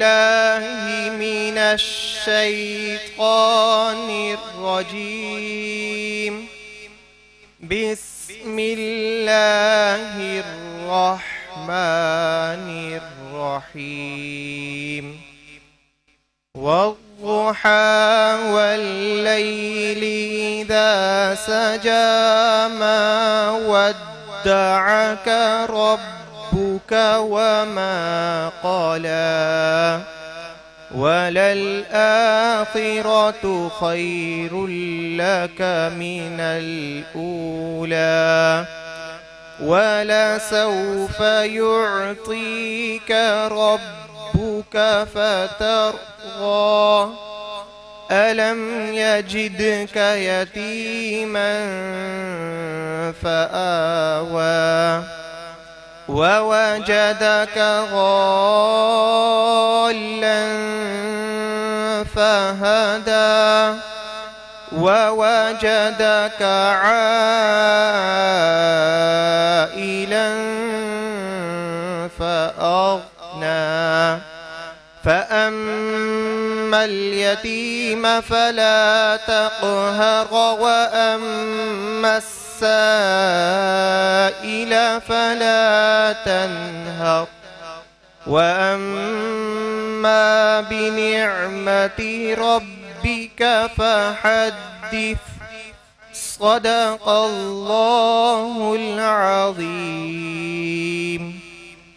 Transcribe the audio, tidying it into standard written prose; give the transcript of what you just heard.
بالله من الشيطان الرجيم. بسم الله الرحمن الرحيم. والضحى والليل إذا سجى ما ودعك ربك وما قلى وللآخرة خير لك من الأولى ولسوف يعطيك ربك فترضى ألم يجدك يتيما فآوى ووجدك ضالا فهدى ووجدك عائلا فأغنى فأما اليتيم فلا تقهر وأما السائل فلا تنهر وأما بنعمة ربك فحدث. صدق الله العظيم.